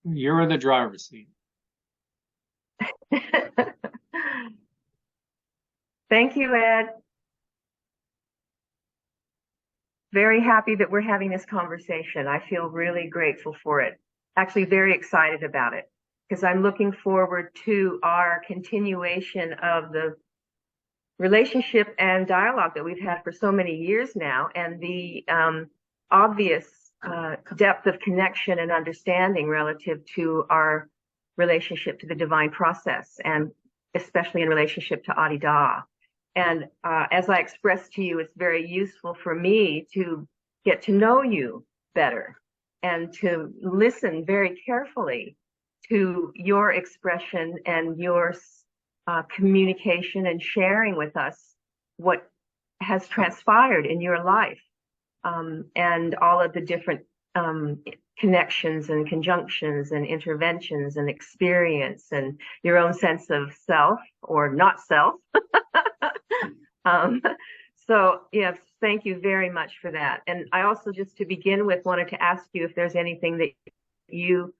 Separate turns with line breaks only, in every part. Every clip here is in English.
You're in the driver's seat.
Thank you, Ed. Very happy that we're having this conversation. I feel really grateful for it. Actually, very excited about it because I'm looking forward to our continuation of the relationship and dialogue that we've had for so many years now, and the obvious depth of connection and understanding relative to our relationship to the divine process, and especially in relationship to Adi Da. And as I expressed to you, it's very useful for me to get to know you better and to listen very carefully to your expression and your communication and sharing with us what has transpired in your life, and all of the different connections and conjunctions and interventions and experience and your own sense of self or not self. um, so yes, thank you very much for that. And I also, just to begin with, wanted to ask you if there's anything that you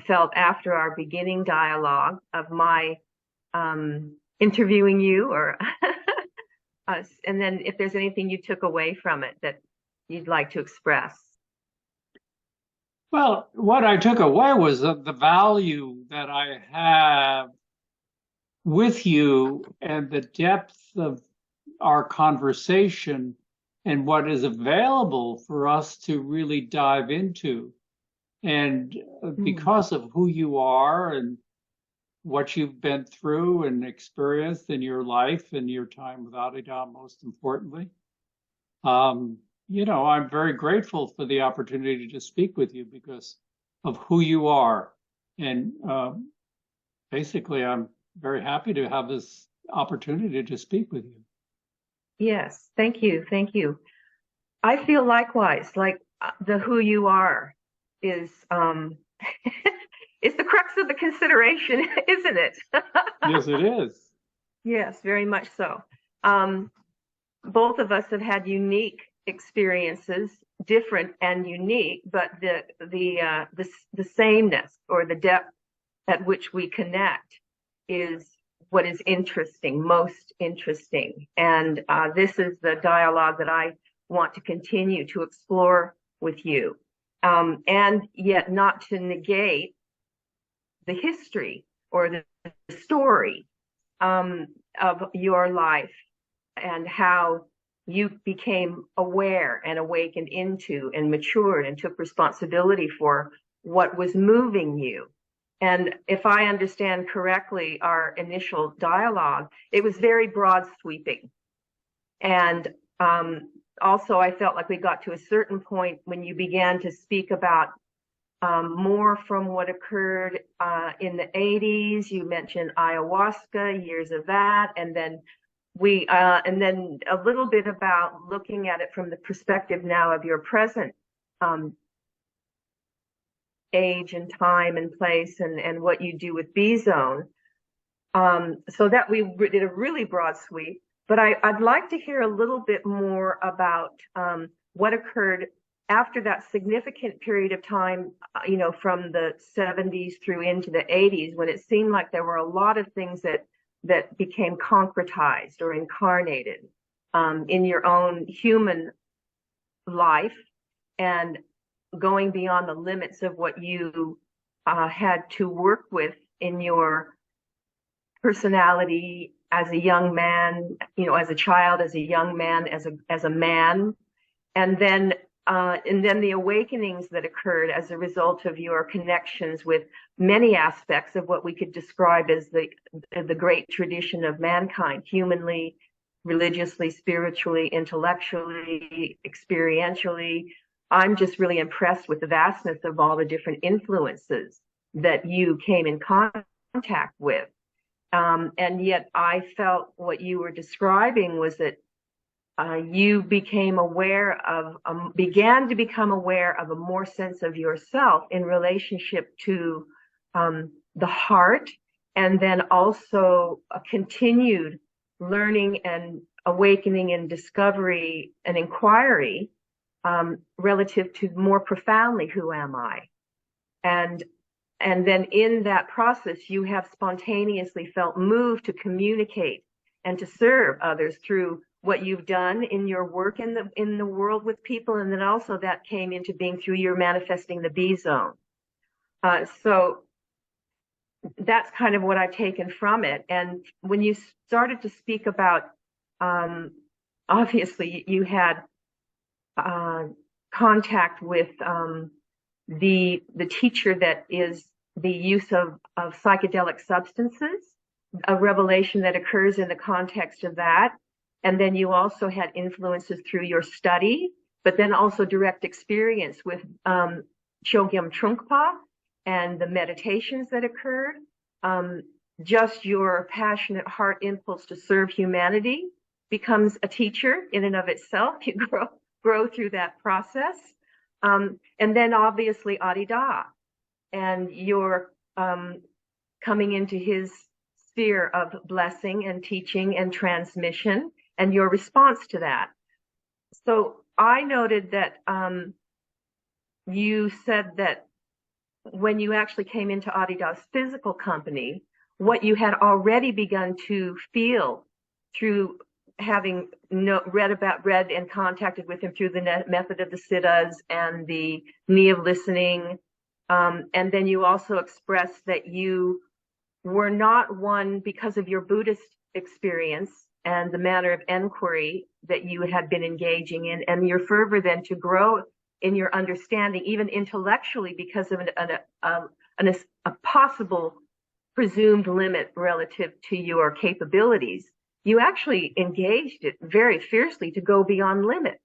felt after our beginning dialogue of my interviewing you, or and then if there's anything you took away from it that you'd like to express.
Well, what I took away was the value that I have with you and the depth of our conversation and what is available for us to really dive into. And
Mm.
because of who you are and what you've been through and experienced in your life and your time with Adida, most importantly, um, I'm very grateful for the opportunity to speak with you because of who you are. And basically, I'm very happy to have this opportunity to speak with you.
Yes, thank you, thank you. I feel likewise, like the who you are is is the crux of the consideration, isn't it?
Yes, it is.
Yes, very much so. Um, both of us have had unique experiences, different and unique, but the sameness or the depth at which we connect is what is interesting, most interesting. And this is the dialogue that I want to continue to explore with you, and yet not to negate the history or the story of your life and how you became aware and awakened into and matured and took responsibility for what was moving you. And if I understand correctly, our initial dialogue, it was very broad sweeping. And also, I felt like we got to a certain point when you began to speak about more from what occurred in the 80s. You mentioned ayahuasca, years of that, and then and then a little bit about looking at it from the perspective now of your present um, age and time and place, and what you do with B Zone. So that we did a really broad sweep. But I'd like to hear a little bit more about what occurred after that significant period of time, from the 70s through into the 80s, when it seemed like there were a lot of things that became concretized or incarnated in your own human life, and going beyond the limits of what you had to work with in your personality as a young man, as a child, as a young man, as a man, and then the awakenings that occurred as a result of your connections with many aspects of what we could describe as the great tradition of mankind, humanly, religiously, spiritually, intellectually, experientially. I'm just really impressed with the vastness of all the different influences that you came in contact with. And yet I felt what you were describing was that you began to become aware of a more sense of yourself in relationship to the heart, and then also a continued learning and awakening and discovery and inquiry relative to more profoundly, who am I? And And then in that process, you have spontaneously felt moved to communicate and to serve others through what you've done in your work in the world with people. And then also that came into being through your manifesting the B zone. So that's kind of what I've taken from it. And when you started to speak about, obviously you had contact with the teacher that is the use of psychedelic substances, a revelation that occurs in the context of that. And then you also had influences through your study, but then also direct experience with Chogyam Trungpa and the meditations that occurred. Just your passionate heart impulse to serve humanity becomes a teacher in and of itself. You grow through that process. And then obviously Adi Da, and you're coming into his sphere of blessing and teaching and transmission, and your response to that. So I noted that you said that when you actually came into Adi Da's physical company, what you had already begun to feel through having read and contacted with him through the method of the siddhas and the knee of listening. And then you also expressed that you were not one, because of your Buddhist experience and the manner of enquiry that you had been engaging in, and your fervor then to grow in your understanding, even intellectually, because of a possible presumed limit relative to your capabilities. You actually engaged it very fiercely to go beyond limits.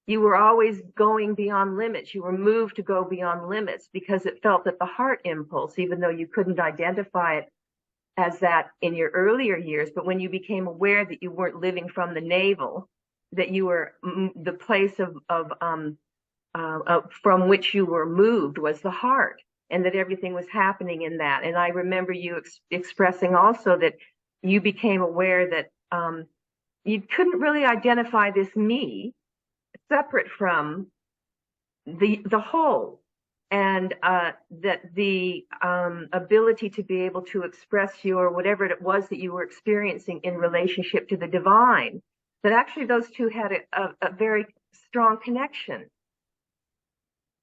You were always going beyond limits. You were moved to go beyond limits because it felt that the heart impulse, even though you couldn't identify it as that in your earlier years, but when you became aware that you weren't living from the navel, that you were the place from which you were moved was the heart, and that everything was happening in that. And I remember you expressing also that you became aware that you couldn't really identify this me separate from the whole, and that the ability to be able to express your whatever it was that you were experiencing in relationship to the divine, that actually those two had a very strong connection.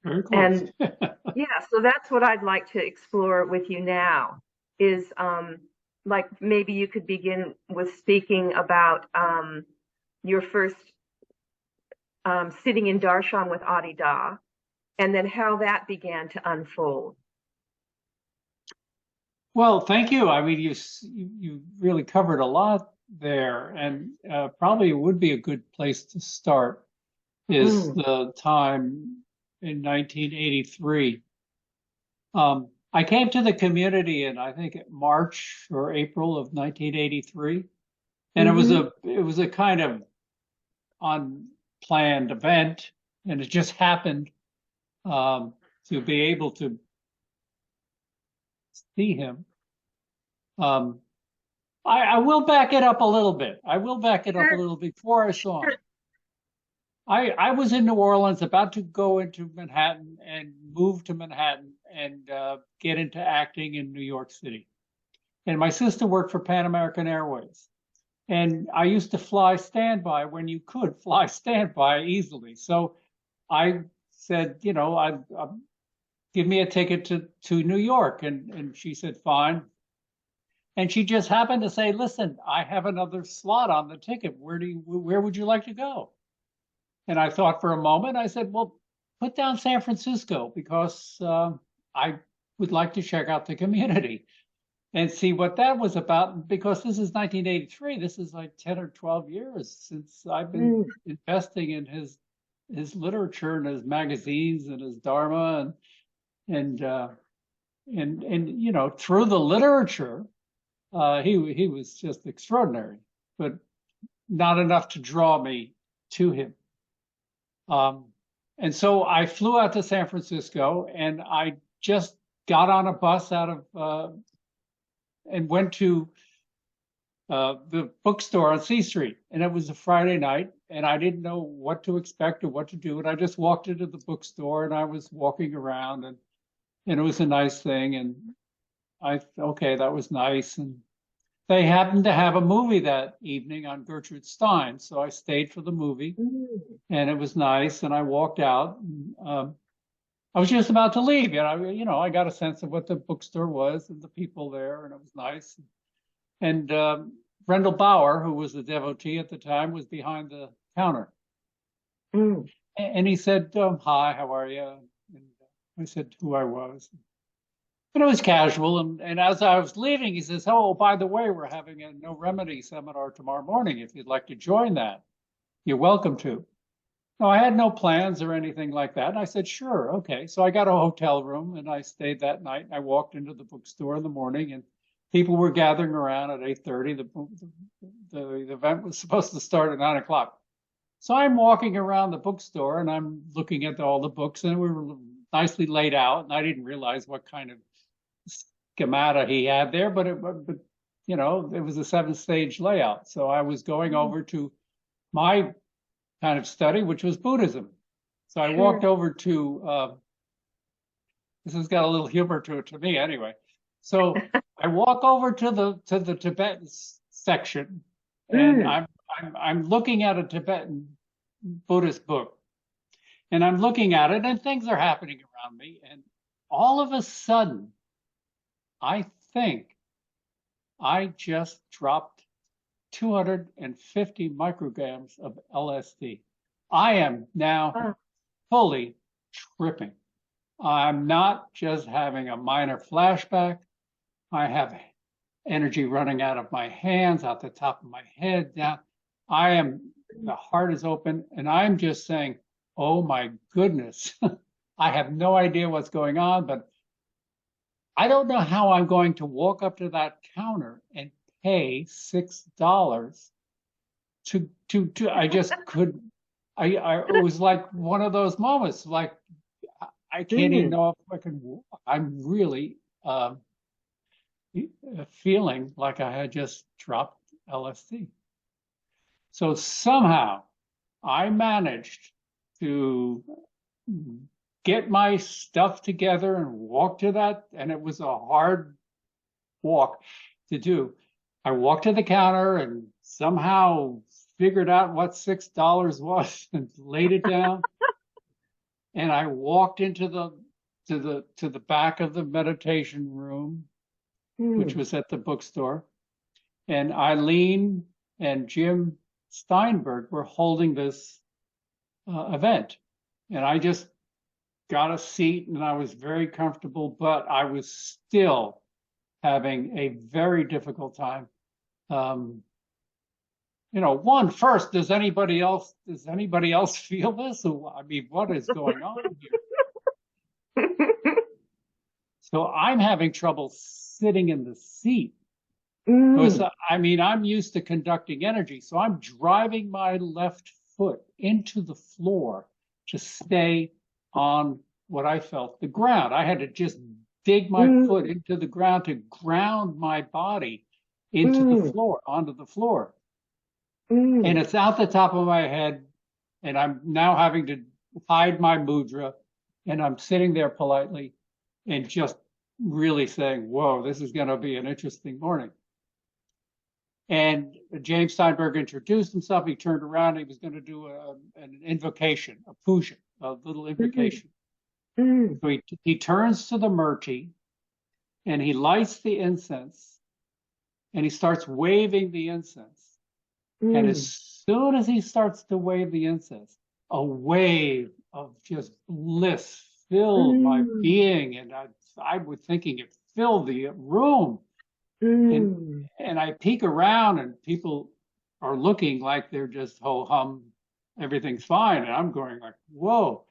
Very close.
And yeah, so that's what I'd like to explore with you now is like maybe you could begin with speaking about your first sitting in darshan with Adi Da, and then how that began to unfold.
Well, thank you. I mean, you really covered a lot there, and probably would be a good place to start is the time in 1983. I came to the community in, I think, March or April of 1983, and it was a kind of unplanned event, and it just happened to be able to see him. I will back it up a little bit. Before I saw him. I was in New Orleans, about to go into Manhattan and move to Manhattan and get into acting in New York City. And my sister worked for Pan American Airways. And I used to fly standby when you could fly standby easily. So I said, you know, give me a ticket to New York. And she said, fine. And she just happened to say, listen, I have another slot on the ticket. Where would you like to go? And I thought for a moment. I said, well, put down San Francisco, because I would like to check out the community and see what that was about. Because this is 1983. This is like 10 or 12 years since I've been investing in his literature and his magazines and his Dharma and you know, through the literature, he was just extraordinary, but not enough to draw me to him. And so I flew out to San Francisco, and I just got on a bus out of and went to the bookstore on C Street. And it was a Friday night, and I didn't know what to expect or what to do. And I just walked into the bookstore, and I was walking around, and it was a nice thing. And okay, that was nice. And they happened to have a movie that evening on Gertrude Stein. So I stayed for the movie
Mm.
and it was nice. And I walked out. And, I was just about to leave. I got a sense of what the bookstore was and the people there, and it was nice. And Rendell Bauer, who was the devotee at the time, was behind the counter.
Mm.
And he said, hi, how are you? And I said who I was. And it was casual. And as I was leaving, he says, oh, by the way, we're having a No Remedy seminar tomorrow morning. If you'd like to join that, you're welcome to. No, I had no plans or anything like that. And I said, sure, okay. So I got a hotel room and I stayed that night. I walked into the bookstore in the morning and people were gathering around at 8:30. The event was supposed to start at 9 o'clock. So I'm walking around the bookstore and I'm looking at all the books and we were nicely laid out. And I didn't realize what kind of schemata he had there, but it was a 7-stage layout. So I was going over to my kind of study, which was Buddhism. So I walked over to, this has got a little humor to it to me anyway. So I walk over to the Tibetan section and I'm looking at a Tibetan Buddhist book and I'm looking at it and things are happening around me. And all of a sudden, I think I just dropped 250 micrograms of LSD. I am now fully tripping. I'm not just having a minor flashback. I have energy running out of my hands, out the top of my head, down. The heart is open, and I'm just saying, oh my goodness. I have no idea what's going on, but I don't know how I'm going to walk up to that counter and pay $6 I just could. It was like one of those moments, like I can't even know if I can walk. I'm really feeling like I had just dropped LSD. So somehow I managed to get my stuff together and walk to that, and it was a hard walk to do. I walked to the counter and somehow figured out what $6 was and laid it down. And I walked into the back of the meditation room, which was at the bookstore. And Eileen and Jim Steinberg were holding this event. And I just got a seat and I was very comfortable, but I was still having a very difficult time. First, does anybody else feel this? I mean, what is going on here? So I'm having trouble sitting in the seat. Because, I'm used to conducting energy. So I'm driving my left foot into the floor to stay on what I felt the ground. I had to just dig my foot into the ground to ground my body into the floor, onto the floor. And it's out the top of my head. And I'm now having to hide my mudra. And I'm sitting there politely and just really saying, whoa, this is going to be an interesting morning. And James Steinberg introduced himself. He turned around. He was going to do an invocation, a puja, a little invocation. So he turns to the murti and he lights the incense and he starts waving the incense. And as soon as he starts to wave the incense, a wave of just bliss filled my being. And I was thinking it filled the room. And I peek around and people are looking like they're just ho hum, everything's fine. And I'm going like, whoa.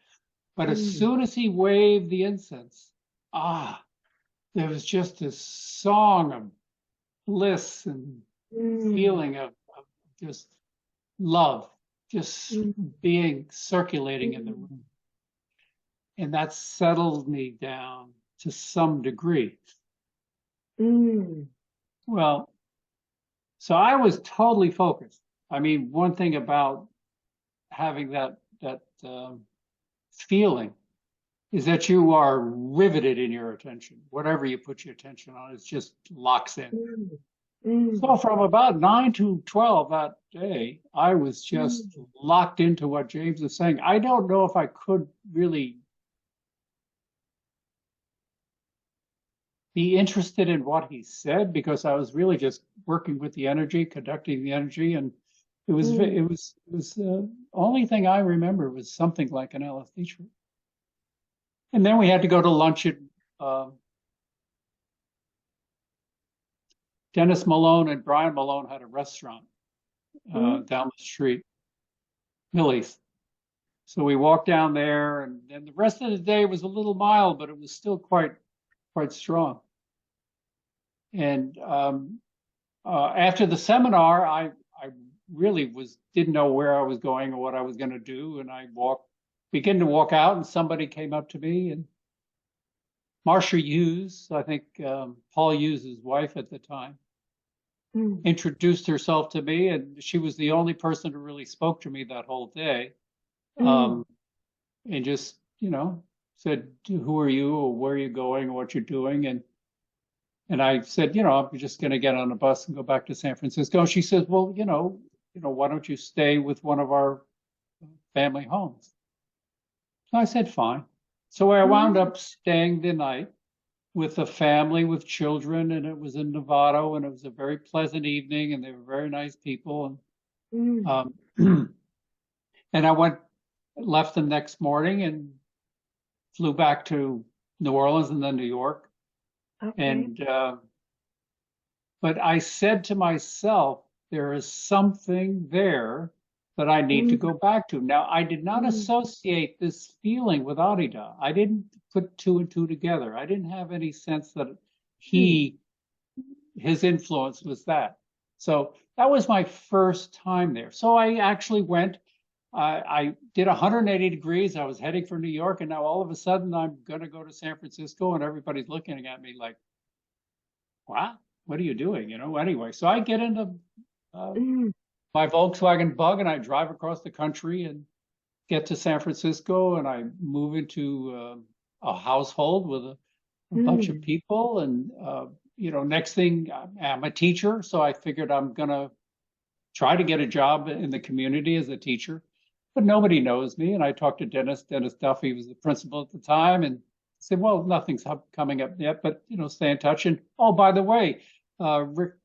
But as soon as he waved the incense, there was just this song of bliss and feeling of just love, just being circulating in the room. And that settled me down to some degree. Well, so I was totally focused. I mean, one thing about having that feeling is that you are riveted in your attention. Whatever you put your attention on, it just locks in.
Mm. Mm.
So from about 9 to 12 that day, I was just
Mm.
locked into what James was saying. I don't know if I could really be interested in what he said because I was really just working with the energy, conducting the energy, and
Mm.
it was only thing I remember was something like an LSD trip. And then we had to go to lunch at uh, Dennis Malone and Brian Malone had a restaurant
Mm.
down the street, Millie's. So we walked down there, and then the rest of the day was a little mild, but it was still quite strong. And after the seminar, I really didn't know where I was going or what I was going to do, and I began to walk out, and somebody came up to me, and Marcia Hughes, I think Paul Hughes' wife at the time,
Mm.
introduced herself to me, and she was the only person who really spoke to me that whole day,
Mm.
and just said, "Who are you, or where are you going, or what you're doing?" And I said, I'm just going to get on a bus and go back to San Francisco. And she says, "Well, why don't you stay with one of our family homes?" So I said, "Fine." So I wound
Mm.
up staying the night with a family with children, and it was in Novato, and it was a very pleasant evening, and they were very nice people.
Mm.
And and I left the next morning and flew back to New Orleans and then New York.
Okay.
And but I said to myself, there is something there that I need to
Mm.
go back to. Now, I did not
Mm.
associate this feeling with Arida. I didn't put two and two together. I didn't have any sense that
Mm.
he, his influence was that. So that was my first time there. So I actually went. I did 180 degrees. I was heading for New York, and now all of a sudden I'm going to go to San Francisco, and everybody's looking at me like, "What? What are you doing?" Anyway, so I get into uh,
Mm.
my Volkswagen Bug and I drive across the country and get to San Francisco, and I move into a household with a bunch of
Mm.
people. And next thing, I'm a teacher, so I figured I'm gonna try to get a job in the community as a teacher, but nobody knows me. And I talked to Dennis Duffy was the principal at the time, and said, "Well, nothing's coming up yet, but stay in touch." And oh, by the way, Rick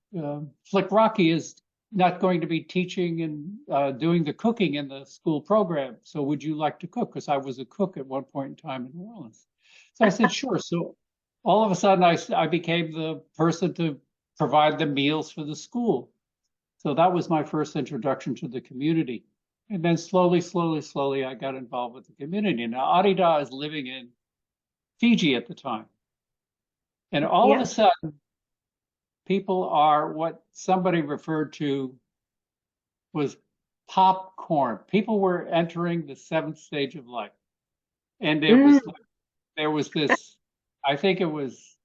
Flick Rocky is not going to be teaching and doing the cooking in the school program. So would you like to cook? Because I was a cook at one point in time in New Orleans. So I said, "Sure." So all of a sudden, I became the person to provide the meals for the school. So that was my first introduction to the community. And then slowly, I got involved with the community. Now, Arida is living in Fiji at the time. And all of
Yeah.
a sudden, people are what somebody referred to was popcorn. People were entering the seventh stage of life. And
Mm.
there was this, I think it was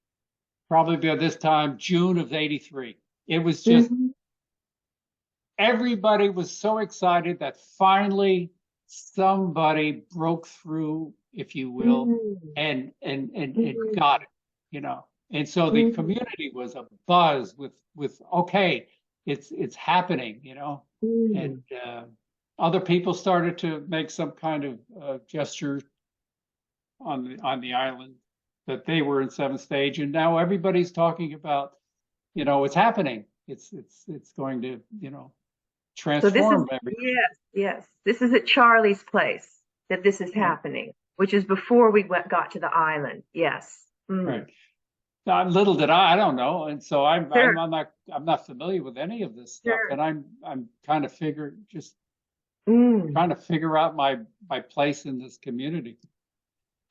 probably by this time, June of 83. It was just
Mhm.
everybody was so excited that finally somebody broke through, if you will,
Mm.
and
Mm.
got it. And so the
Mm.
community was a buzz with okay, it's happening. And
Mm.
other people started to make some kind of gesture on the island that they were in seventh stage, and now everybody's talking about, it's happening. It's going to,
So this is,
transform everything.
yes, yes. This is at Charlie's place that this is
Right.
happening, which is before we got to the island. Yes.
Right.
Mm.
Little did I don't know. And so
Sure.
I'm not familiar with any of this stuff.
Sure.
And I'm kind of just
Mm.
trying to figure out my place in this community.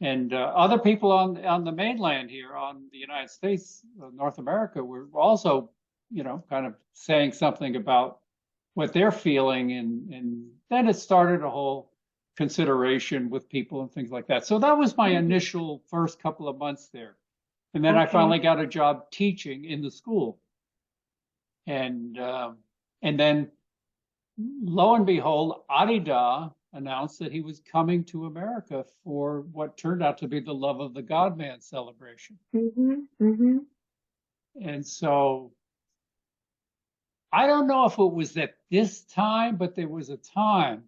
And other people on the mainland here, on the United States, North America, were also, kind of saying something about what they're feeling, and then it started a whole consideration with people and things like that. So that was my
Mm.
initial first couple of months there. And then I
Okay.
finally got a job teaching in the school. And and then lo and behold, Arida announced that he was coming to America for what turned out to be the Love of the God-Man celebration. And so I don't know if it was at this time, but there was a time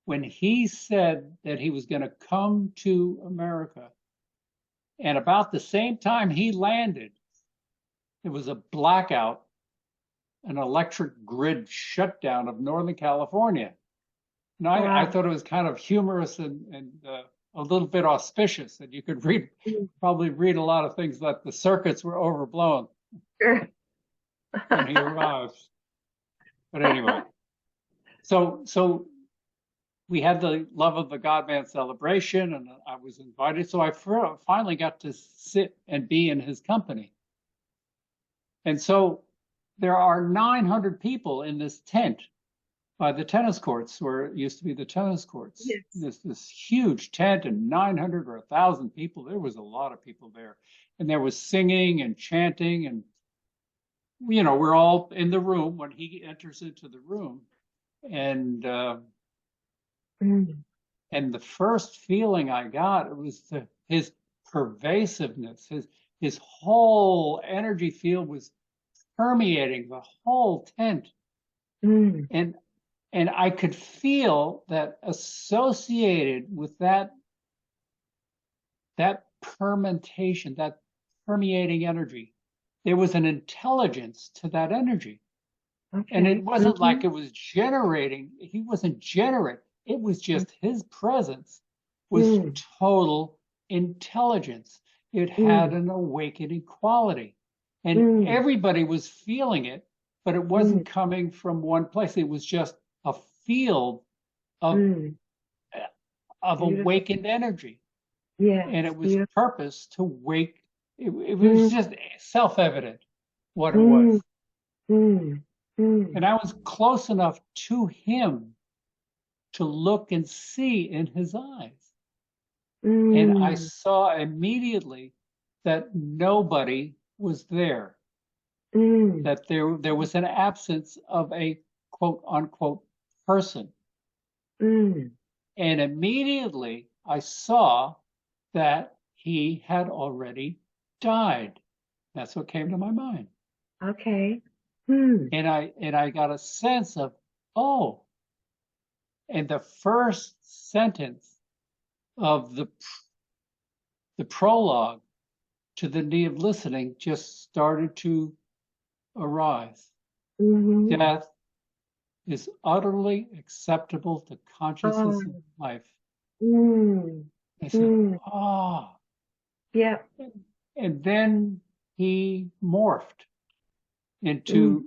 when he said that he was going to come to America. And about the same time he landed, there was a blackout, an electric grid shutdown of Northern California. And I thought it was kind of humorous and a little bit auspicious that you could probably read a lot of things that the circuits were overblown when he arrived. But anyway, so we had the Love of the God-Man celebration, and I was invited. So I finally got to sit and be in his company. And so there are 900 people in this tent by the tennis courts, where it used to be the tennis courts. Yes. This huge tent, and 900 or 1,000 people. There was a lot of people there. And there was singing and chanting, and we're all in the room when he enters into the room. And and the first feeling I got, it was his pervasiveness, his whole energy field was permeating the whole tent. And I could feel that associated with that permutation, that permeating energy, there was an intelligence to that energy. Okay. And it wasn't like it was generating. He wasn't generating. It was just his presence was total intelligence. It had an awakening quality. And everybody was feeling it, but it wasn't coming from one place. It was just a field of awakened energy. Yeah. And it was purpose to wake. It was just self-evident what it was. And I was close enough to him to look and see in his eyes. And I saw immediately that nobody was there, that there was an absence of a quote unquote person. And immediately I saw that he had already died. That's what came to my mind. Okay. And I got a sense of, and the first sentence of the prologue to the Knee of Listening just started to arise. Death is utterly acceptable to consciousness and life. I said, yeah. And then he morphed into,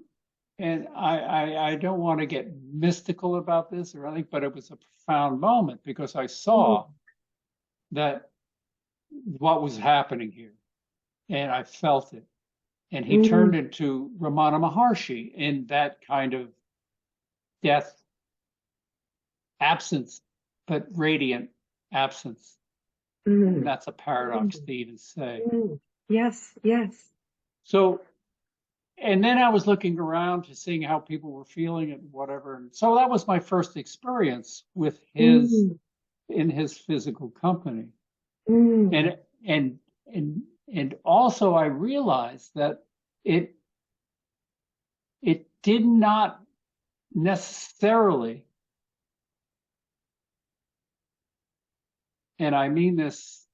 and I don't want to get mystical about this or anything, but it was a profound moment because I saw that what was happening here, and I felt it. And he turned into Ramana Maharshi in that kind of death absence, but radiant absence. And that's a paradox to even say. Yes, yes. So, and then I was looking around to seeing how people were feeling and whatever. And so that was my first experience with his in his physical company. And also I realized that it did not necessarily, and I mean this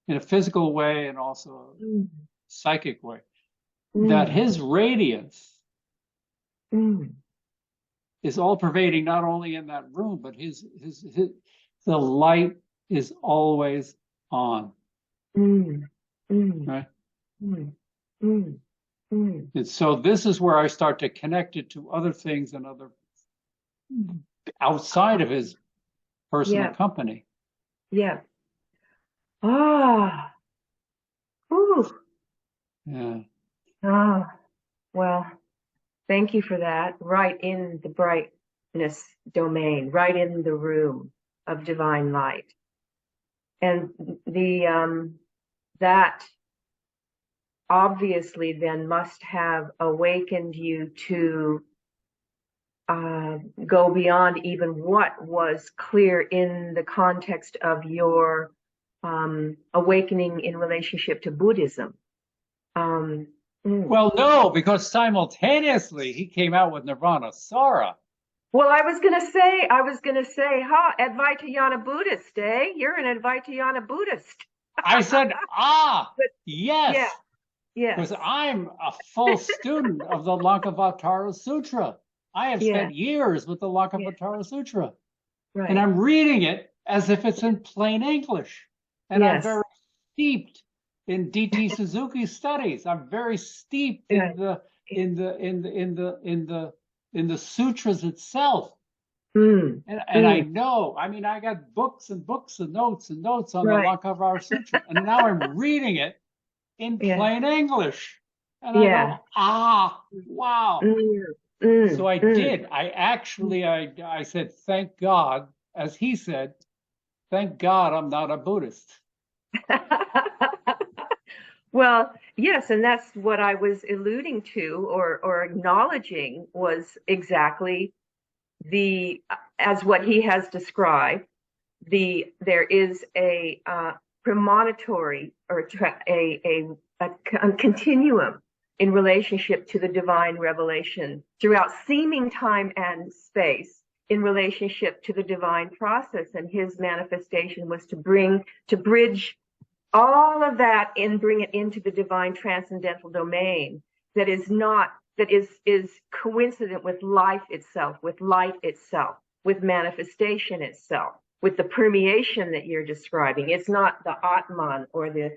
in a physical way and also a psychic way, that his radiance is all pervading, not only in that room, but the light is always on. Right? And so this is where I start to connect it to other things and other outside of his personal company. Yeah. Ah. Ooh. Yeah. Ah. Well, thank you for that. Right in the brightness domain, right in the room of divine light. And that obviously then must have awakened you to
go beyond even what was clear in the context of your awakening in relationship to Buddhism. Mm.
Well, no, because simultaneously he came out with Nirvana Sara.
Well, I was gonna say, Advaitayana Buddhist, eh? You're an Advaitayana Buddhist.
I said,
But yeah,
yes,
yes,
because I'm a full student of the Lankavatara Sutra. I have
yeah,
spent years with the
yeah,
Lankavatara Sutra, and
right.
I'm reading it as if it's in plain English. And I'm
Yes,
very steeped in D.T. Suzuki's studies. I'm very steeped
right.
in the sutras itself.
Mm,
And I
mm,
know, I mean, I got books and books and notes on the
right.
Lankavatara Sutra, and now I'm reading it in
Yeah,
plain English. And I
yeah.
go, wow.
Mm,
So
mm,
I
mm.
did. I said, thank God, as he said, thank God I'm not a Buddhist.
Well, yes, and that's what I was alluding to or acknowledging was exactly the as what he has described. There is a premonitory or a continuum in relationship to the divine revelation throughout seeming time and space in relationship to the divine process, and his manifestation was to bridge all of that and bring it into the divine transcendental domain that is not that is coincident with life itself, with light itself, with manifestation itself, with the permeation that you're describing. It's not the Atman or the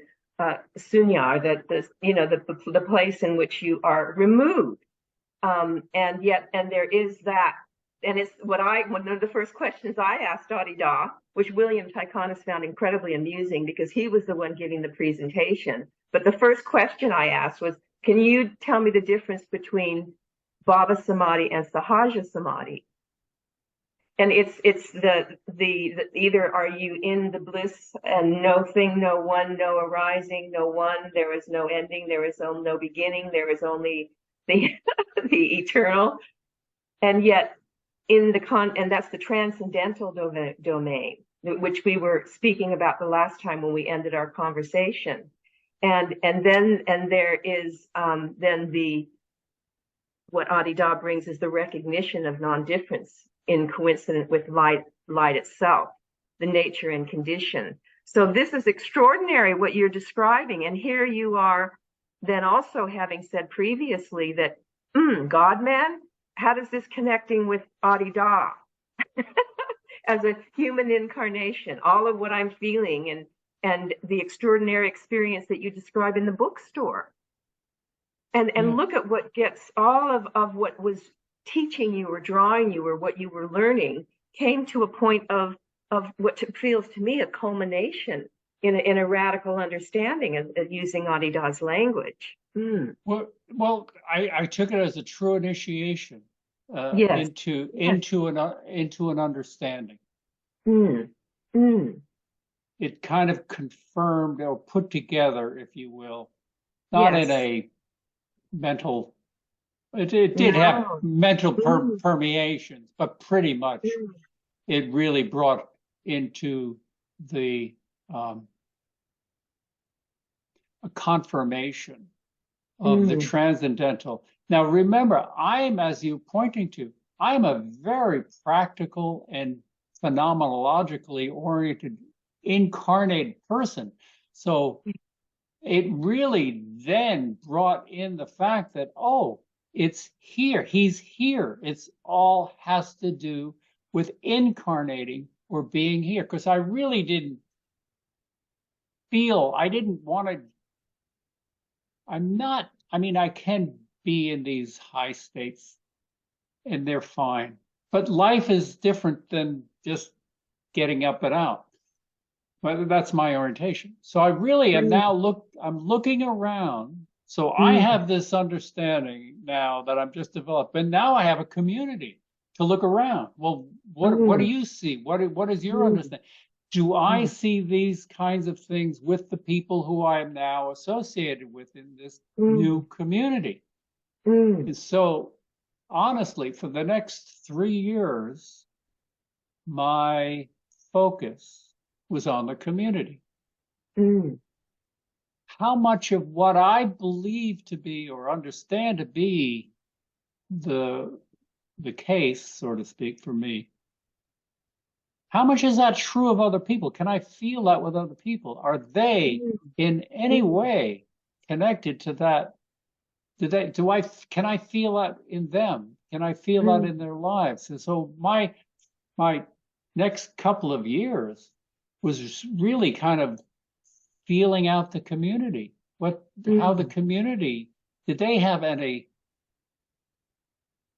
sunya, that the place in which you are removed, and there is that, and it's one of the first questions I asked Adida, which William Tychonis found incredibly amusing because he was the one giving the presentation. But the first question I asked was, can you tell me the difference between Bhava Samadhi and Sahaja Samadhi? And it's the either are you in the bliss and no thing, no one, no arising, no one, there is no ending, there is no beginning, there is only the the eternal, and yet and that's the transcendental domain, which we were speaking about the last time when we ended our conversation, and there is then the what Adida brings is the recognition of non-difference in coincident with light itself, the nature and condition. So this is extraordinary what you're describing, and here you are then also having said previously that God man, how does this connecting with Adida as a human incarnation, all of what I'm feeling and the extraordinary experience that you describe in the bookstore. And
Yeah.
look at what gets all of what was teaching you or drawing you or what you were learning came to a point of what feels to me a culmination in a radical understanding of using Adida's language. Mm.
Well, I took it as a true initiation
Yes.
into an understanding.
Mm. Mm.
It kind of confirmed or put together, if you will, not in
Yes.
a mental. It did have
No.
mental
Mm.
permeations, but pretty much
Mm.
it really brought into the a confirmation of the
Mm.
transcendental. Now, remember, as you pointing to, I'm a very practical and phenomenologically oriented, incarnate person. So it really then brought in the fact that, oh, it's here. He's here. It's all has to do with incarnating or being here. Because I really didn't I didn't want to, I mean, I can be in these high states and they're fine. But life is different than just getting up and out. But that's my orientation. So I really am
Mm.
I'm looking around. So I
Mm.
have this understanding now that I'm just developed. But now I have a community to look around. Well, what do
Mm.
you see? What is your
Mm.
understanding? Do I
Mm.
see these kinds of things with the people who I am now associated with in this new
Mm.
community?
Mm.
And so honestly, for the next 3 years, my focus was on the community.
Mm.
How much of what I believe to be or understand to be the case, so to speak, for me, how much is that true of other people? Can I feel that with other people? Are they
Mm.
in any way connected to that? Can I feel that in them? Can I feel that
Mm.
in their lives? And so my next couple of years was really kind of feeling out the community. How the
Mm.
community, did they have any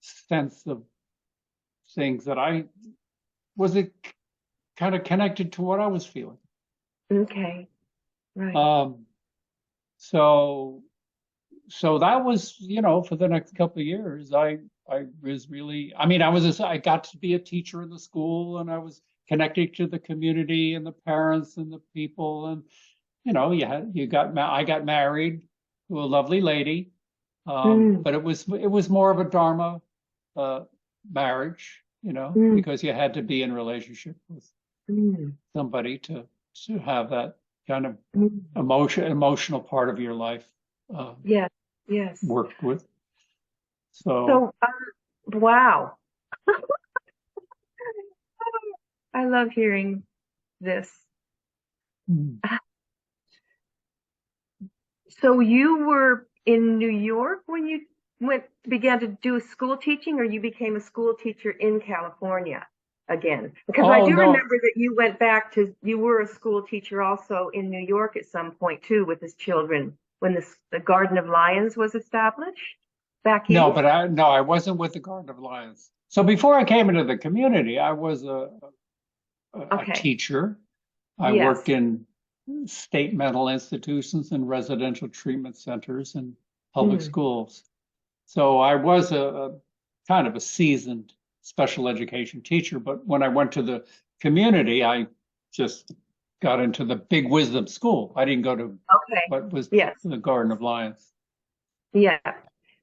sense of things that was it kind of connected to what I was feeling?
Okay. Right.
Um, so so that was, for the next couple of years, I was really, I mean, I got to be a teacher in the school, and I was connected to the community and the parents and the people, and I got married to a lovely lady,
Mm.
but it was more of a dharma uh, marriage,
Mm.
because you had to be in relationship with
Mm.
somebody to have that kind of
Mm.
emotional part of your life uh,
Yes. Yes.
worked with. So,
So, wow. I love hearing this.
mm.
So you were in New York when you began to do school teaching, or you became a school teacher in California again? Because I
Oh
do
no,
remember that you were a school teacher also in New York at some point too with his children when the Garden of Lions was established back
no,
east.
but I wasn't with the Garden of Lions. So before I came into the community, I was a
Okay.
teacher. I worked
Yes.
in state mental institutions and residential treatment centers and public
Mm.
schools. So I was a kind of a seasoned special education teacher, but when I went to the community, I just got into the big wisdom school. I didn't go to
Okay.
what was
Yes.
the Garden of Lions.
Yeah.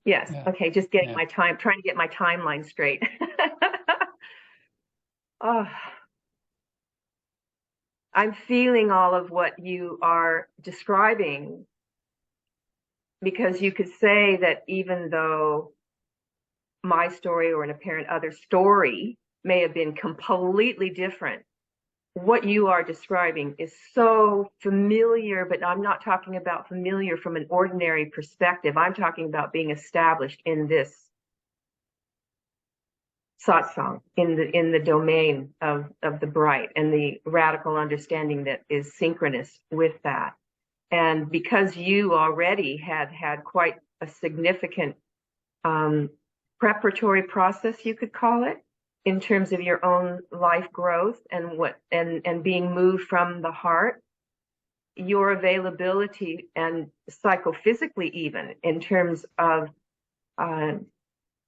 Yes.
Yeah,
Okay. Just getting
yeah.
trying to get my timeline straight. Oh. I'm feeling all of what you are describing because you could say that even though my story or an apparent other story may have been completely different, what you are describing is so familiar, but I'm not talking about familiar from an ordinary perspective. I'm talking about being established in this satsang, in the domain of the bright and the radical understanding that is synchronous with that. And because you already had quite a significant preparatory process, you could call it, in terms of your own life growth and being moved from the heart, your availability and psychophysically even in terms of uh,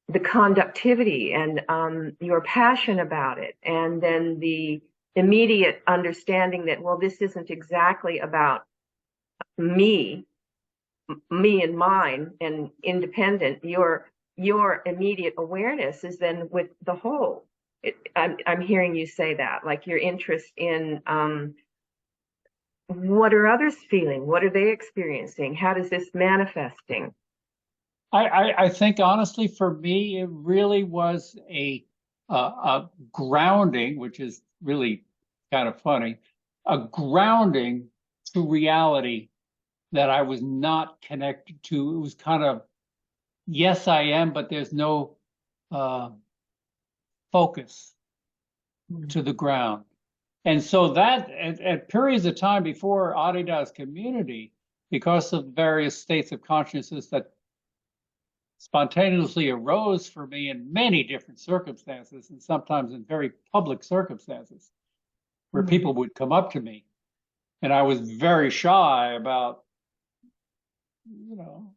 the conductivity and your passion about it, and then the immediate understanding that, well, this isn't exactly about me and mine and independent. Your immediate awareness is then with the whole. I'm hearing you say that, like your interest in what are others feeling, what are they experiencing, how does this manifesting.
I think honestly, for me, it really was a grounding, which is really kind of funny, a grounding to reality that I was not connected to. It was kind of, yes, I am, but there's no uh, focus to the ground. And so that at periods of time before Adidas community, because of various states of consciousness that spontaneously arose for me in many different circumstances, and sometimes in very public circumstances, where
Mm.
people would come up to me, and I was very shy about, you know,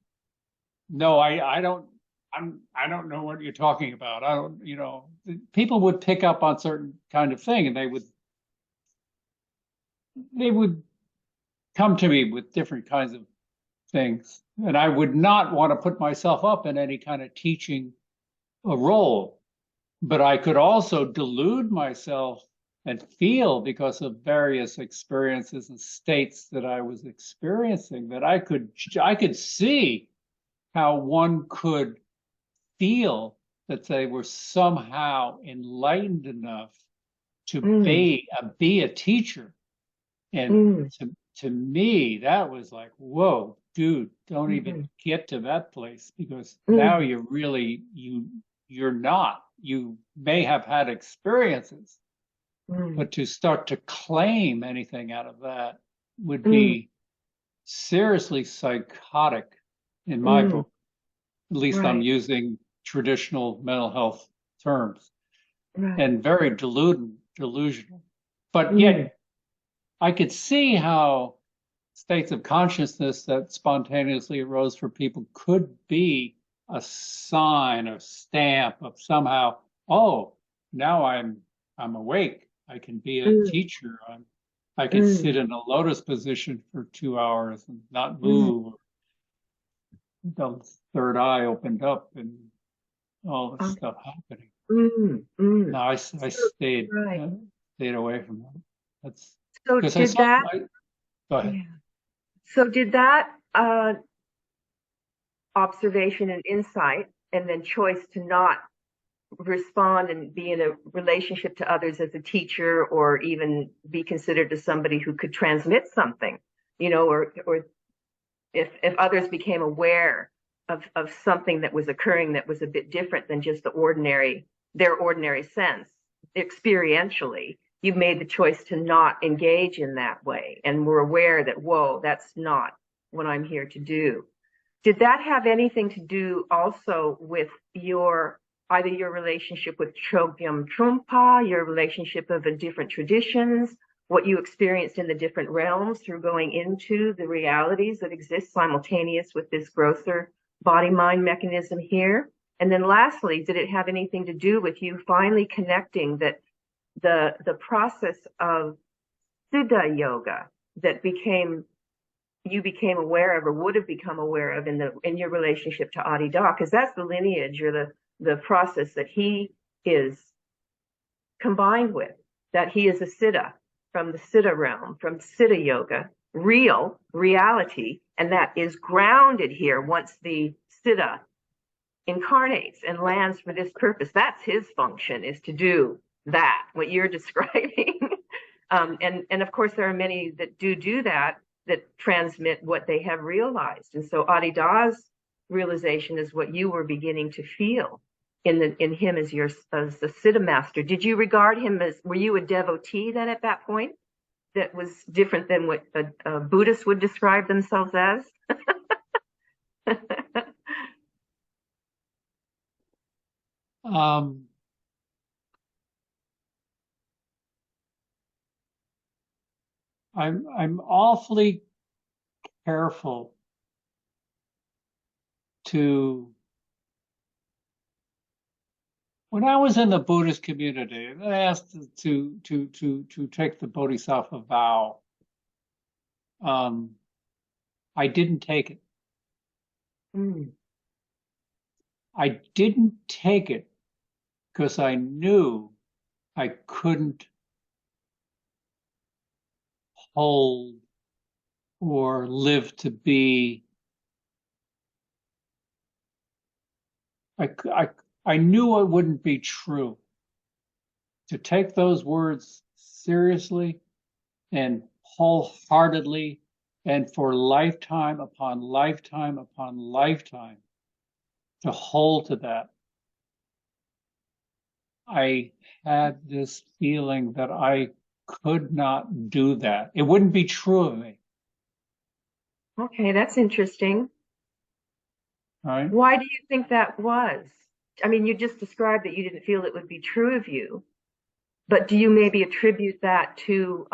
no, I don't know what you're talking about. I don't, people would pick up on certain kind of thing, and they would come to me with different kinds of things. And I would not want to put myself up in any kind of teaching a role, but I could also delude myself and feel, because of various experiences and states that I was experiencing, that I could see how one could feel that they were somehow enlightened enough to
Mm,
be a teacher. And
mm,
to me, that was like, whoa, dude, don't even
mm,
get to that place, because now
mm,
you're not. You may have had experiences,
mm,
but to start to claim anything out of that would
mm,
be seriously psychotic in my
mm.
book. At least I'm
Right,
using traditional mental health terms,
right.
and very delusional. But
Mm,
yet I could see how states of consciousness that spontaneously arose for people could be a sign, a stamp of somehow, oh, now I'm awake. I can be a
mm,
teacher. I could
mm,
sit in a lotus position for 2 hours and not
mm,
move. The third eye opened up and all this
okay.
stuff happening.
Mm,
No,
mm.
I
So,
stayed
right.
stayed away from that. That's
So
because I
did
saw.
that,
Go ahead.
yeah. So did that observation and insight and then choice to not respond and be in a relationship to others as a teacher or even be considered as somebody who could transmit something, or if others became aware of something that was occurring that was a bit different than just their ordinary sense, experientially, you've made the choice to not engage in that way and were aware that, whoa, that's not what I'm here to do. Did that have anything to do also with either your relationship with Chogyam Trungpa, your relationship of the different traditions, what you experienced in the different realms through going into the realities that exist simultaneous with this grosser body-mind mechanism here? And then lastly, did it have anything to do with you finally connecting that the process of Siddha yoga that you became aware of or would have become aware of in your relationship to Adi Da, because that's the lineage or the process that he is combined with, that he is a Siddha from the Siddha realm, from Siddha yoga, reality, and that is grounded here once the Siddha incarnates and lands for this purpose. That's his function, is to do that, what you're describing. And of course, there are many that do that transmit what they have realized. And so Adi Da's realization is what you were beginning to feel in him as the Siddha master. Did you regard him were you a devotee then at that point that was different than what a Buddhist would describe themselves as?
Um, I'm awfully careful to, when I was in the Buddhist community and I asked to take the Bodhisattva vow, um, I didn't take it.
Mm,
I didn't take it because I knew I couldn't hold or live to be. I, I, I knew it wouldn't be true to take those words seriously and wholeheartedly and for lifetime upon lifetime upon lifetime to hold to that. I had this feeling that I could not do that. It wouldn't be true of me,
okay, that's interesting.
right?
Why do you think that was? I mean, you just described that you didn't feel it would be true of you, but do you maybe attribute that to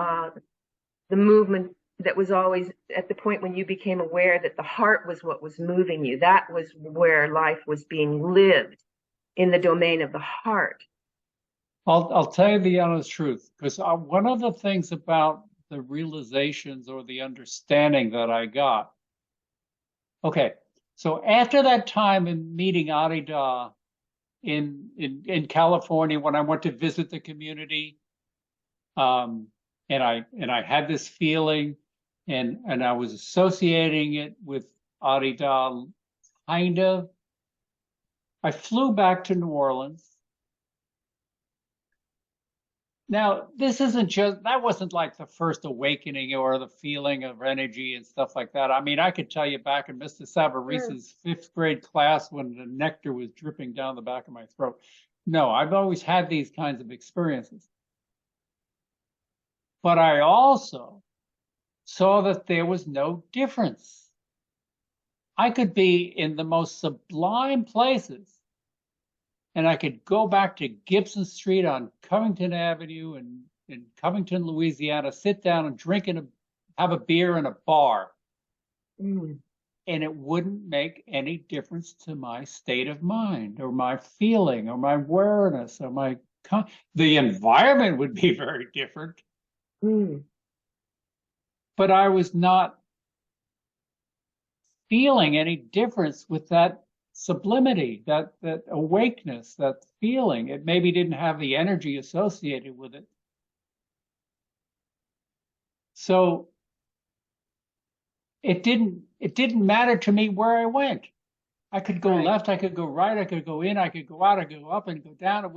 the movement that was always at the point when you became aware that the heart was what was moving you? That was where life was being lived, in the domain of the heart.
I'll tell you the honest truth, because one of the things about the realizations or the understanding that I got. Okay, so after that time in meeting Adida in California when I went to visit the community. And I had this feeling, and I was associating it with Arida, kind of. I flew back to New Orleans. Now, this isn't just, that wasn't like the first awakening or the feeling of energy and stuff like that. I mean, I could tell you back in Mr.
Sure.
Savarise's fifth grade class when the nectar was dripping down the back of my throat. No, I've always had these kinds of experiences. But I also saw that there was no difference. I could be in the most sublime places, and I could go back to Gibson Street on Covington Avenue in Covington, Louisiana, sit down and drink and have a beer in a bar,
Mm.
and it wouldn't make any difference to my state of mind or my feeling or my awareness or the environment would be very different,
Mm.
but I was not feeling any difference with that sublimity, that awakeness, that feeling. It maybe didn't have the energy associated with it. So it didn't matter to me where I went. I could go
Right.
left, I could go right, I could go in, I could go out, I could go up and go down. It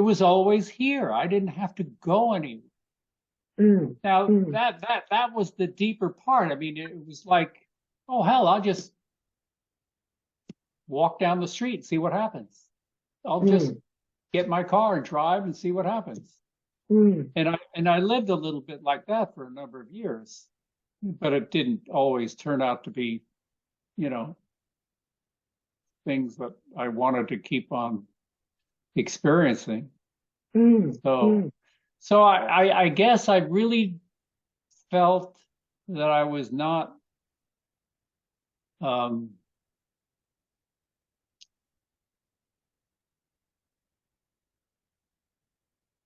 was always here. I didn't have to go anywhere.
Mm.
Now
Mm.
that was the deeper part. I mean, it was like, oh hell, I'll just walk down the street and see what happens. I'll just
Mm.
get my car and drive and see what happens.
Mm.
And I lived a little bit like that for a number of years, but it didn't always turn out to be, you know, things that I wanted to keep on experiencing.
Mm.
So
Mm.
so I guess I really felt that I was not um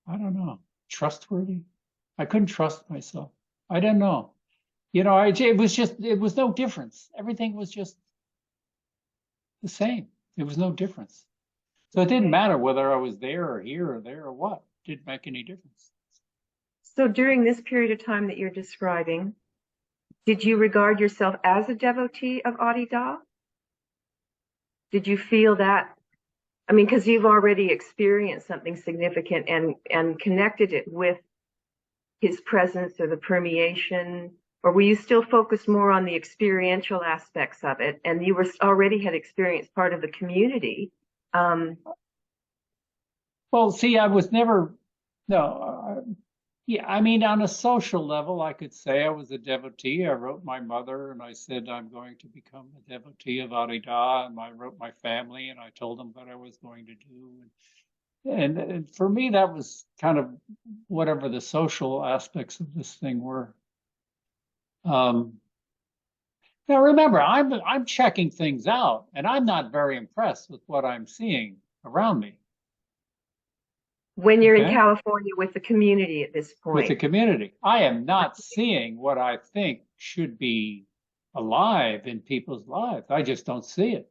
I don't know, trustworthy. I couldn't trust myself. I don't know. You know, it was no difference. Everything was just the same. There was no difference. So it didn't
Okay.
matter whether I was there or here or there or what. It didn't make any difference.
So during this period of time that you're describing, did you regard yourself as a devotee of Adi Da? Did you feel that? I mean, because you've already experienced something significant and connected it with his presence or the permeation, or were you still focused more on the experiential aspects of it, and you were already had experienced part of the community? Um,
Well, see, I was never, no, yeah, I mean, on a social level, I could say I was a devotee. I wrote my mother and I said, I'm going to become a devotee of Arida. And I wrote my family and I told them what I was going to do. And for me, that was kind of whatever the social aspects of this thing were. Um, Now remember, I'm checking things out, and I'm not very impressed with what I'm seeing around me.
when you're in
Okay,
California with the community at this
with the
point.
community, I am not seeing what I think should be alive in people's lives. I just don't see it.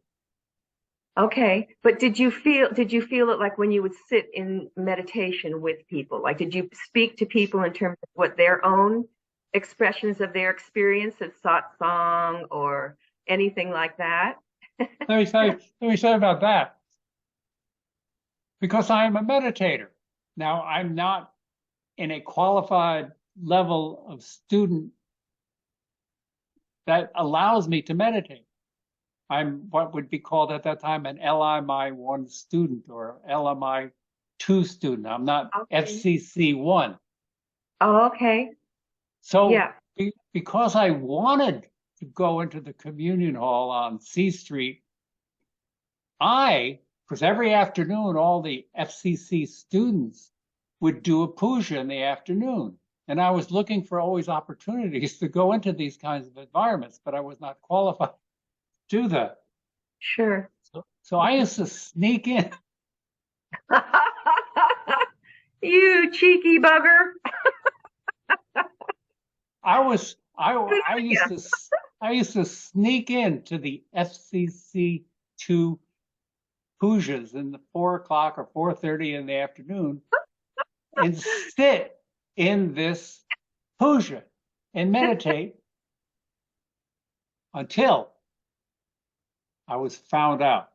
Okay, but did you feel it like when you would sit in meditation with people? Like, did you speak to people in terms of what their own expressions of their experience of satsang or anything like that?
Let me say about that, because I am a meditator. Now, I'm not in a qualified level of student that allows me to meditate. I'm what would be called at that time an LMI1 student or LMI2 student. I'm not
Okay.
FCC1.
Oh, okay.
So
Yeah.
because I wanted to go into the communion hall on C Street, because every afternoon all the FCC students would do a puja in the afternoon. And I was looking for always opportunities to go into these kinds of environments, but I was not qualified to do that.
Sure.
So I used to sneak in.
You cheeky bugger.
I used to sneak into the FCC2 pujas in the 4 o'clock or 4:30 in the afternoon and sit in this puja and meditate until I was found out.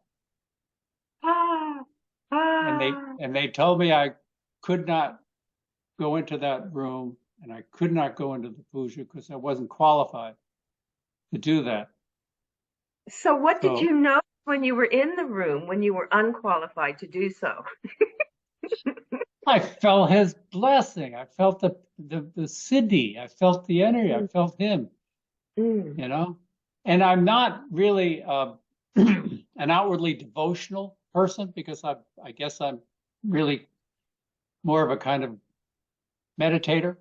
Ah,
And
ah.
they told me I could not go into that room and I could not go into the puja because I wasn't qualified to do that.
So what did
So
you know when you were in the room when you were unqualified to do so?
I felt his blessing. I felt the siddhi. I felt the energy. I
Mm,
felt him,
mm,
you know. And I'm not really an outwardly devotional person because I guess I'm really more of a kind of meditator.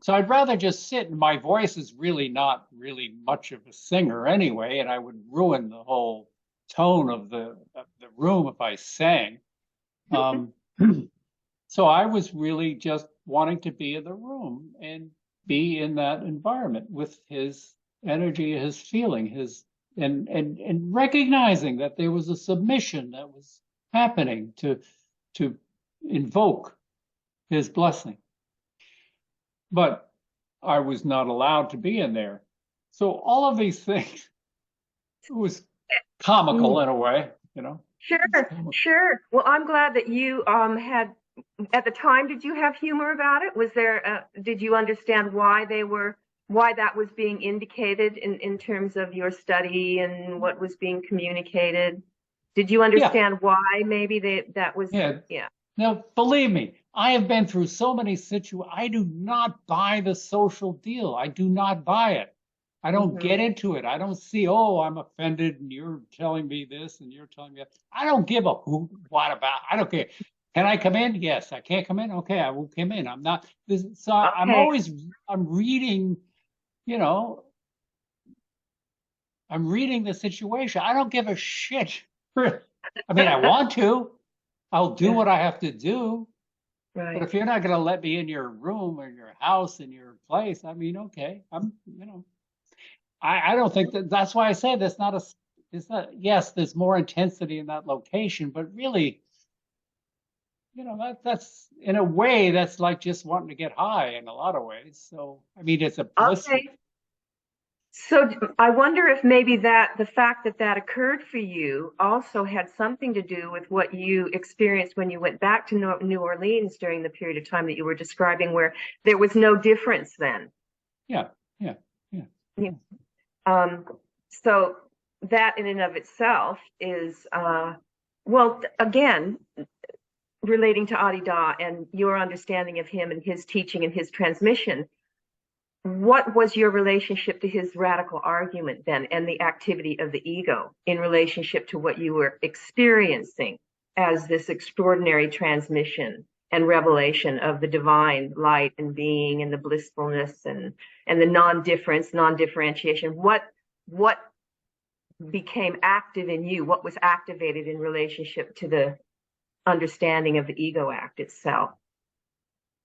So I'd rather just sit, and my voice is really not really much of a singer anyway, and I would ruin the whole tone of the room if I sang. Um, so I was really just wanting to be in the room and be in that environment with his energy, his feeling, his and recognizing that there was a submission that was happening to invoke his blessing. But I was not allowed to be in there. So all of these things, it was comical
mm.
in a way, you know.
Sure,
It's comical.
sure. Well, I'm glad that you had at the time. Did you have humor about it? Was there? Did you understand why that was being indicated in terms of your study and what was being communicated? Did you
Yeah,
understand why maybe that was?
yeah.
Yeah.
Now, believe me, I have been through so many situations. I do not buy the social deal. I do not buy it. I don't
Hmm.
get into it. I don't see, oh, I'm offended and you're telling me this and you're telling me that. I don't give a who, what about. I don't care. Can I come in? Yes. I can't come in. Okay, I will come in. I'm not this. So
Okay.
I'm reading, you know, I'm reading the situation. I don't give a shit. I mean, I want to. I'll do
Yeah.
what I have to do. But
Right.
if you're not going to let me in your room or your house and your place, I mean, okay, I don't think that's why I say that's not a, it's not, yes, there's more intensity in that location, but really, that's in a way, that's like just wanting to get high in a lot of ways. So, I mean, it's a blissful.
Okay. So I wonder if maybe the fact that that occurred for you also had something to do with what you experienced when you went back to New Orleans during the period of time that you were describing, where there was no difference then.
Yeah, yeah, yeah.
Yeah. Um, so that in and of itself is, well, again, relating to Adi Da and your understanding of him and his teaching and his transmission. What was your relationship to his radical argument then and the activity of the ego in relationship to what you were experiencing as this extraordinary transmission and revelation of the divine light and being and the blissfulness and the non-difference, non-differentiation? What became active in you? What was activated in relationship to the understanding of the ego act itself?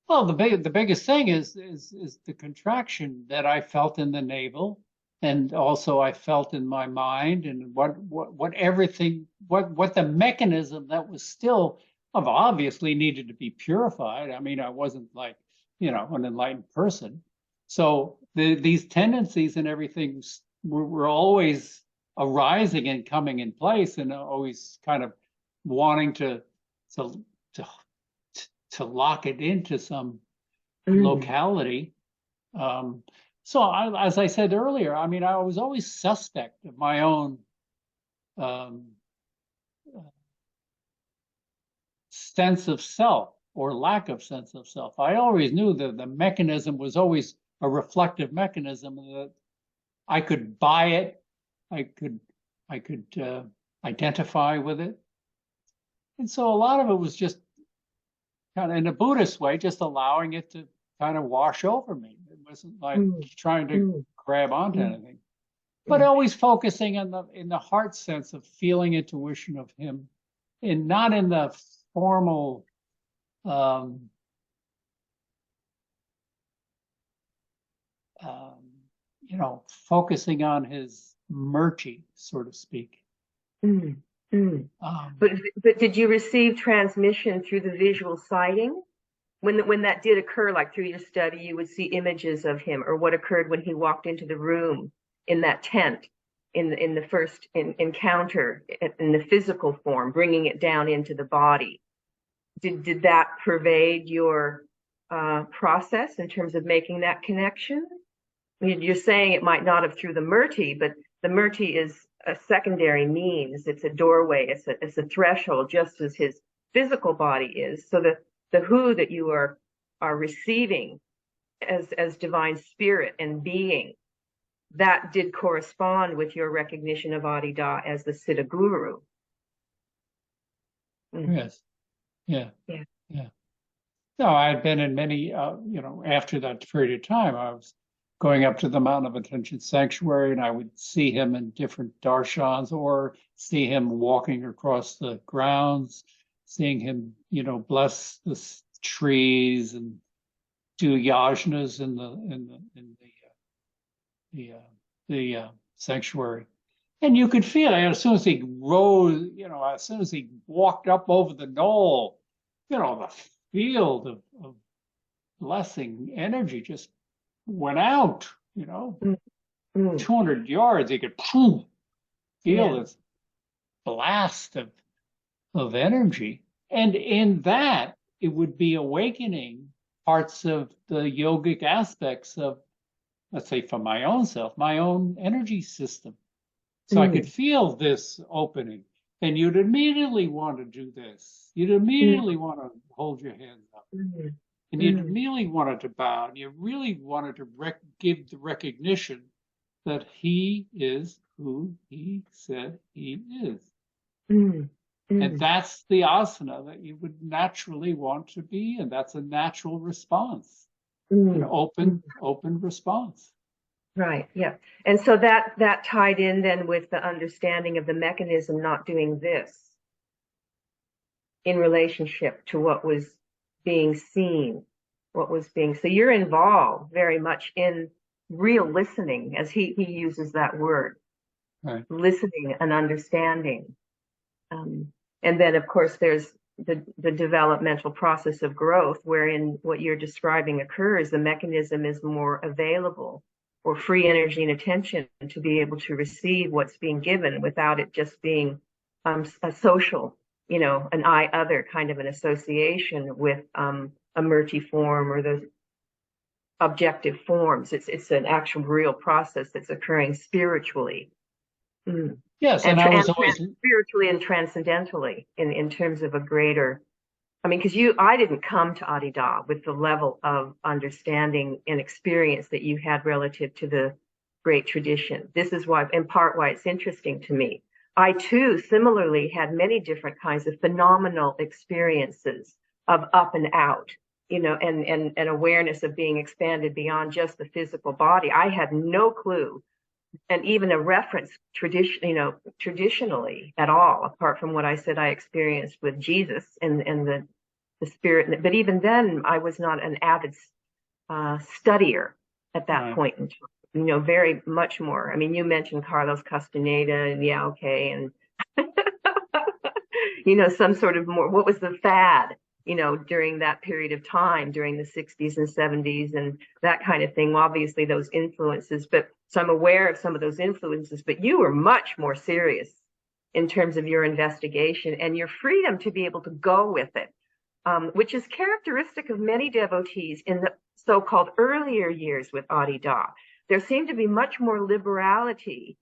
Well, the biggest thing is the contraction that I felt in the navel, and also I felt in my mind, and what everything what the mechanism that was still of obviously needed to be purified. I mean, I wasn't like an enlightened person, so these tendencies and everything were always arising and coming in place, and always kind of wanting to to to lock it into some
Mm,
locality. Um, so, as I said earlier, I mean, I was always suspect of my own um, sense of self or lack of sense of self. I always knew that the mechanism was always a reflective mechanism, and that I could buy it, I could identify with it, and so a lot of it was just kind of in a Buddhist way, just allowing it to kind of wash over me. It wasn't like
mm,
trying to
mm,
grab onto
mm,
anything, but
mm,
always focusing on the heart sense of feeling intuition of him, and not in the formal, um, um, focusing on his merchi, so to speak.
mm. Mm.
Um,
But did you receive transmission through the visual sighting? When that did occur, like through your study, you would see images of him, or what occurred when he walked into the room in that tent in the first encounter in the physical form, bringing it down into the body. Did that pervade your process in terms of making that connection? You're saying it might not have through the murti, but the murti is a secondary means. It's a doorway. It's a threshold, just as his physical body is. So the who that you are receiving as divine spirit and being, that did correspond with your recognition of Adida as the Siddha Guru. Mm.
yes, yeah,
Yeah.
yeah. No, I had been in many, after that period of time, I was going up to the Mountain of Attention Sanctuary, and I would see him in different darshans, or see him walking across the grounds, seeing him, bless the trees and do yajnas in the sanctuary. And you could feel it as soon as he rose, as soon as he walked up over the knoll, the field of blessing energy just went out,
Mm. Mm.
200 yards. You could feel
Yeah.
this blast of energy. And in that, it would be awakening parts of the yogic aspects of, let's say, for my own self, my own energy system. So I could
Mm.
feel this opening. And you'd immediately want to do this. You'd
Mm.
immediately want to hold your hands up.
Mm.
And you
Mm.
really wanted to bow. And you really wanted to give the recognition that he is who he said he is.
Mm.
And
Mm.
that's the asana that you would naturally want to be. And that's a natural response, an
Mm. Mm.
open response.
Right. Yeah. And so that tied in then with the understanding of the mechanism not doing this in relationship to what was being seen, what was being. So you're involved very much in real listening, as he uses that word,
Right.
listening and understanding. Um, and then, of course, there's the developmental process of growth, wherein what you're describing occurs. The mechanism is more available, or free energy and attention to be able to receive what's being given without it just being a social, an I other kind of an association with a murti form or those objective forms. It's an actual real process that's occurring spiritually. Mm.
Yes.
And,
And I was always,
spiritually and transcendentally in terms of a greater, I mean, because I didn't come to Adida with the level of understanding and experience that you had relative to the great tradition. This is why, in part, why it's interesting to me. I too similarly had many different kinds of phenomenal experiences of up and out, and awareness of being expanded beyond just the physical body. I had no clue and even a reference traditionally at all, apart from what I said I experienced with Jesus and the spirit. But even then, I was not an avid studier at that
right.
point in time. Very much more. I mean, you mentioned Carlos Castaneda and yeah, okay, and some sort of more, what was the fad, during that period of time, during the 60s and 70s and that kind of thing. Well, obviously those influences, but so I'm aware of some of those influences, but you were much more serious in terms of your investigation and your freedom to be able to go with it, which is characteristic of many devotees in the so-called earlier years with Adida. There seemed to be much more liberality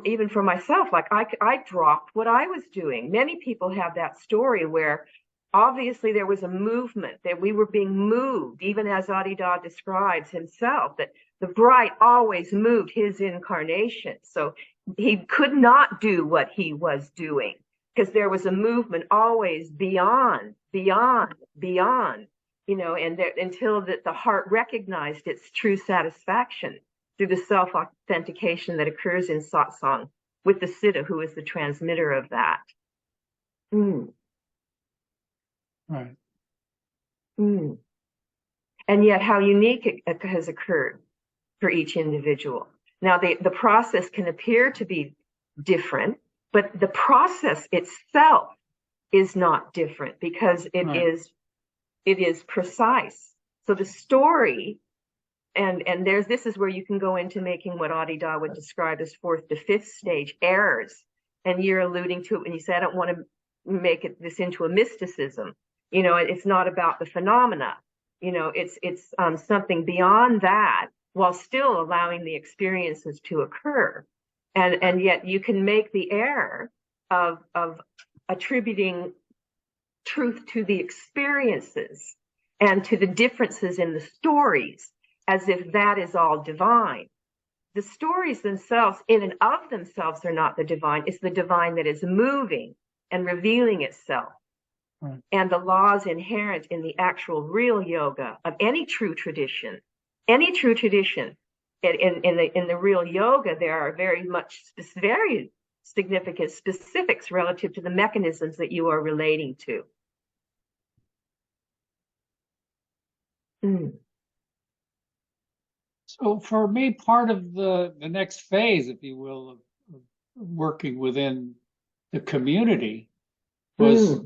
even for myself. Like I dropped what I was doing. Many people have that story where obviously there was a movement, that we were being moved, even as Adida describes himself, that the bright always moved his incarnation. So he could not do what he was doing because there was a movement always beyond, and there, until the heart recognized its true satisfaction through the self-authentication that occurs in satsang with the Siddha, who is the transmitter of that. Mm.
Right.
Mm. And yet how unique it has occurred for each individual. Now, the process can appear to be different, but the process itself is not different because it is precise. So the story, and this is where you can go into making what Adida would describe as fourth to fifth stage errors. And you're alluding to it when you say, I don't want to make this into a mysticism. You know, it's not about the phenomena. You know, it's something beyond that, while still allowing the experiences to occur. And yet you can make the error of attributing truth to the experiences and to the differences in the stories as if that is all divine. The stories themselves, in and of themselves, are not the divine. It's the divine that is moving and revealing itself. Right. And the laws inherent in the actual real yoga of any true tradition, in the real yoga, there are very significant specifics relative to the mechanisms that you are relating to.
So for me, part of the next phase, if you will, of working within the community was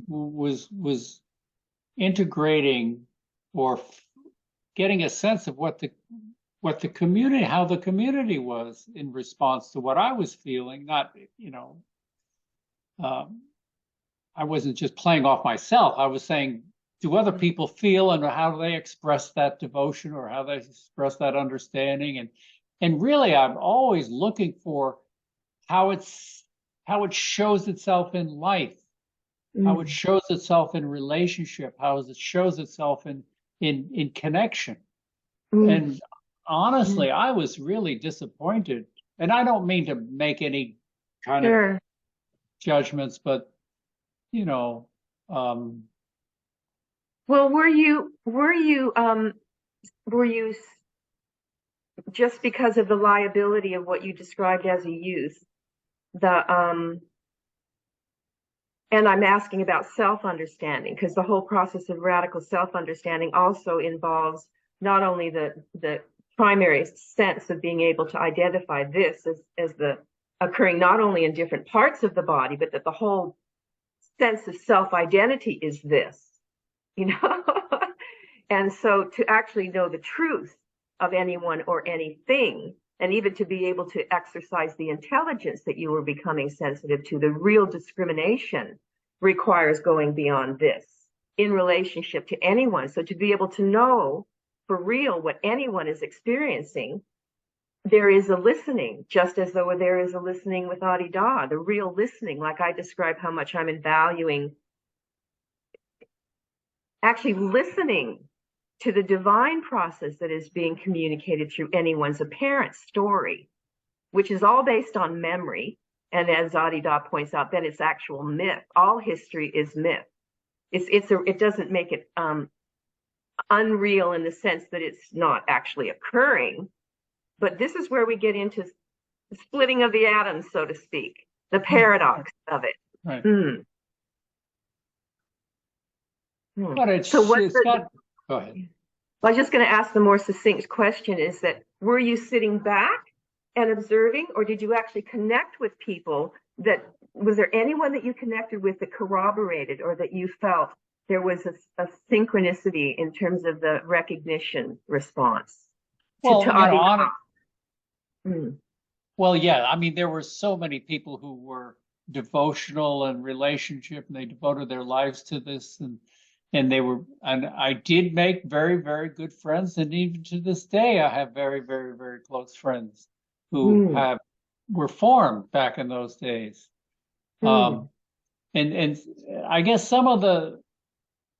integrating or getting a sense of what the community, how the community was in response to what I was feeling. Not, you know, I wasn't just playing off myself. I was saying, do other people feel, and how do they express that devotion, or how they express that understanding? And really, I'm always looking for how it shows itself in life, how it shows itself in relationship, how it shows itself in connection. And honestly, I was really disappointed. And I don't mean to make any kind of judgments, but you know,
well, were you just because of the liability of what you described as a youth, and I'm asking about self-understanding, because the whole process of radical self-understanding also involves not only the primary sense of being able to identify this as the occurring not only in different parts of the body, but that the whole sense of self-identity is this, you know? And so to actually know the truth of anyone or anything, and even to be able to exercise the intelligence that you were becoming sensitive to, the real discrimination requires going beyond this in relationship to anyone. So to be able to know for real what anyone is experiencing, there is a listening, just as though there is a listening with Adida, the real listening, like I describe how much I'm valuing actually listening to the divine process that is being communicated through anyone's apparent story, which is all based on memory. And as Adida points out, then it's actual myth. All history is myth. It doesn't make it unreal in the sense that it's not actually occurring. But this is where we get into the splitting of the atoms, so to speak, the paradox of it.
Right.
But it's so go ahead. I was just going to ask the more succinct question is that, were you sitting back and observing, or did you actually connect with people was there anyone that you connected with that corroborated, or that you felt there was a synchronicity in terms of the recognition response?
Well, well, yeah, I mean, there were so many people who were devotional and relationship, and they devoted their lives to this, and I did make very, very good friends. And even to this day, I have very, very, very close friends who were formed back in those days. And I guess some of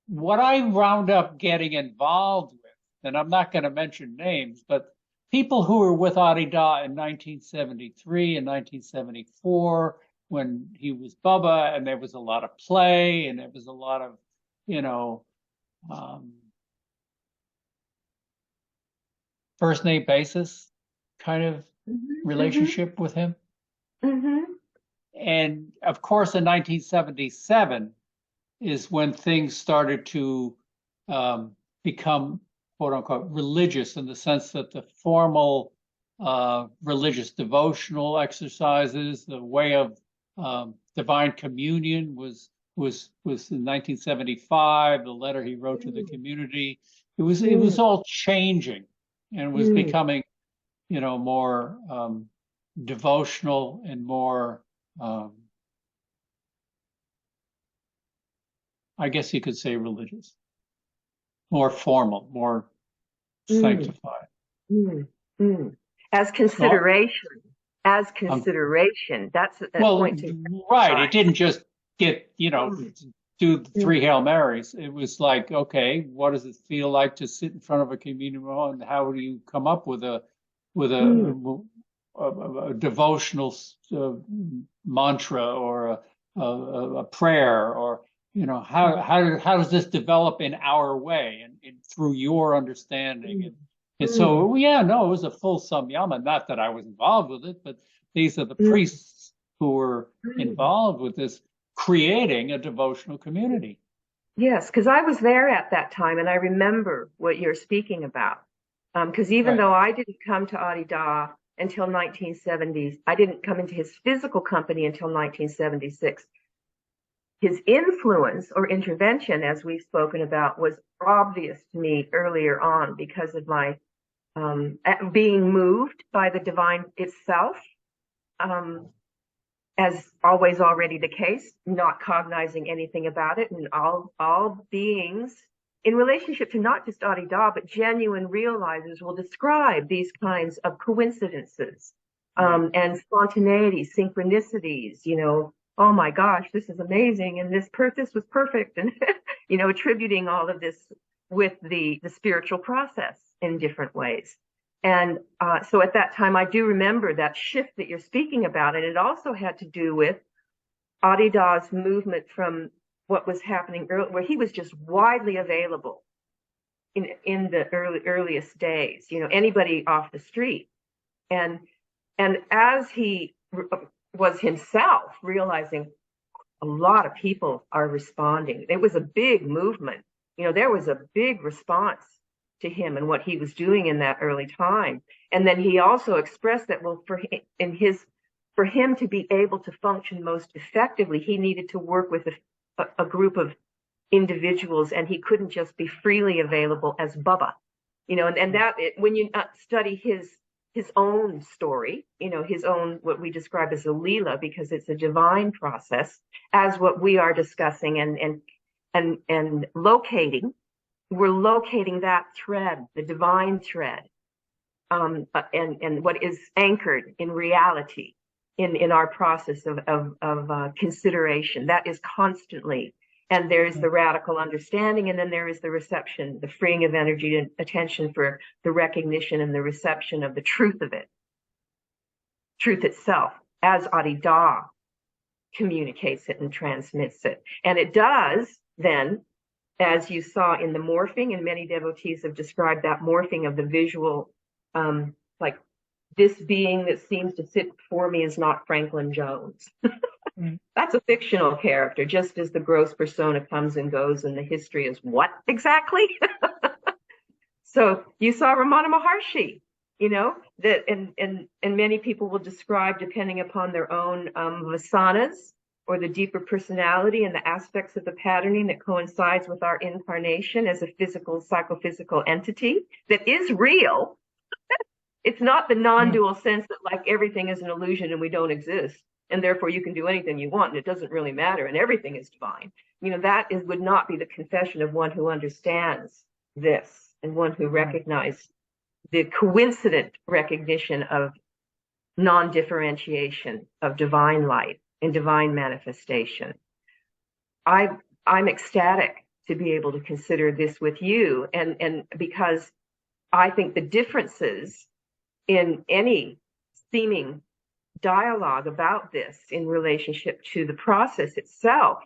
what I wound up getting involved with, and I'm not going to mention names, but people who were with Adida in 1973 and 1974, when he was Bubba, and there was a lot of play, and there was a lot of, first name basis kind of relationship with him. And of course, in 1977 is when things started to become, quote unquote, religious, in the sense that the formal religious devotional exercises, the way of Divine Communion was in 1975. The letter he wrote to the community. It was all changing and was becoming, more devotional and more, I guess you could say, religious, more formal, more sanctified.
As consideration, that's a
Well,
point to
right. It didn't just get, do the three Hail Marys. It was like, okay, what does it feel like to sit in front of a communion hall, and how do you come up with a devotional mantra or a prayer, or how does this develop in our way and through your understanding, and so it was a full samyama. Not that I was involved with it, but these are the priests who were involved with this, creating a devotional community.
Yes, because I was there at that time, and I remember what you're speaking about. Because even though I didn't come to Adi Da until 1970s, I didn't come into his physical company until 1976. His influence or intervention, as we've spoken about, was obvious to me earlier on because of my being moved by the divine itself, as always already the case, not cognizing anything about it, and all beings in relationship to not just Adi Da, but genuine realizers will describe these kinds of coincidences and spontaneity, synchronicities, oh my gosh, this is amazing, and this was perfect, and attributing all of this with the spiritual process in different ways. And so at that time, I do remember that shift that you're speaking about, and it also had to do with Adi Da's movement from what was happening early, where he was just widely available in the earliest days, anybody off the street, and as he was himself realizing a lot of people are responding. It was a big movement. There was a big response to him and what he was doing in that early time. And then he also expressed that, well, for him to be able to function most effectively, he needed to work with a group of individuals, and he couldn't just be freely available as Bubba, and that when you study his own story, his own, what we describe as a Leela, because it's a divine process, as what we are discussing and locating. We're locating that thread, the divine thread, and what is anchored in reality in our process of consideration. That is constantly, and there is the radical understanding, and then there is the reception, the freeing of energy and attention for the recognition and the reception of the truth of it, truth itself, as Adi Da communicates it and transmits it. And it does then, as you saw in the morphing, and many devotees have described that morphing of the visual, like this being that seems to sit before me is not Franklin Jones. That's a fictional character, just as the gross persona comes and goes, and the history is what exactly? So you saw Ramana Maharshi, that, and many people will describe, depending upon their own vasanas, or the deeper personality and the aspects of the patterning that coincides with our incarnation as a physical, psychophysical entity that is real. It's not the non-dual sense that like everything is an illusion and we don't exist, and therefore you can do anything you want and it doesn't really matter and everything is divine. That would not be the confession of one who understands this and one who recognizes the coincident recognition of non-differentiation of divine light and divine manifestation. I'm ecstatic to be able to consider this with you, and because I think the differences in any seeming dialogue about this in relationship to the process itself,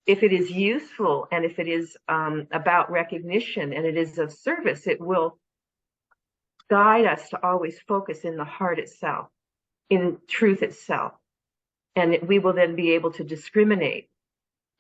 if it is useful and if it is about recognition and it is of service, it will guide us to always focus in the heart itself, in truth itself. And we will then be able to discriminate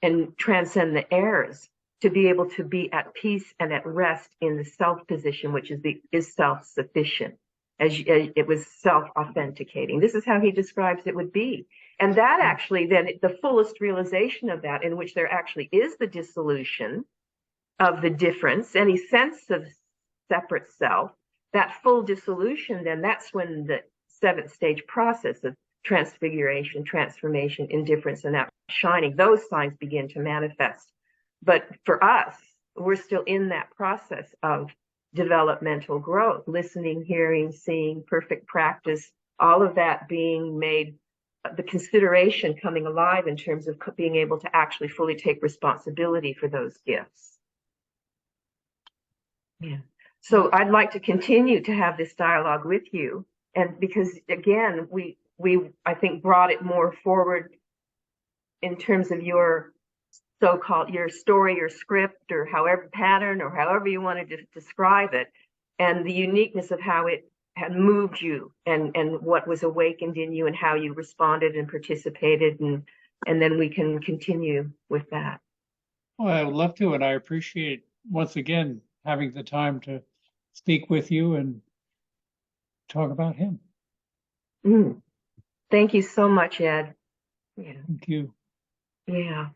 and transcend the errors to be able to be at peace and at rest in the self position, which is self-sufficient. as it was self-authenticating. This is how he describes it would be. And that actually, then the fullest realization of that, in which there actually is the dissolution of the difference, any sense of separate self, that full dissolution, then that's when the seventh stage process of transfiguration, transformation, indifference, and that shining, those signs begin to manifest. But for us, we're still in that process of developmental growth, listening, hearing, seeing, perfect practice, all of that being made, the consideration coming alive in terms of being able to actually fully take responsibility for those gifts. Yeah. So I'd like to continue to have this dialogue with you. And because again, we I think brought it more forward in terms of your so-called your story or script or however pattern or however you want to describe it, and the uniqueness of how it had moved you and what was awakened in you and how you responded and participated, and then we can continue with that.
Well, I would love to, and I appreciate once again having the time to speak with you and talk about him.
Thank you so much, Ed. Yeah.
Thank you.
Yeah.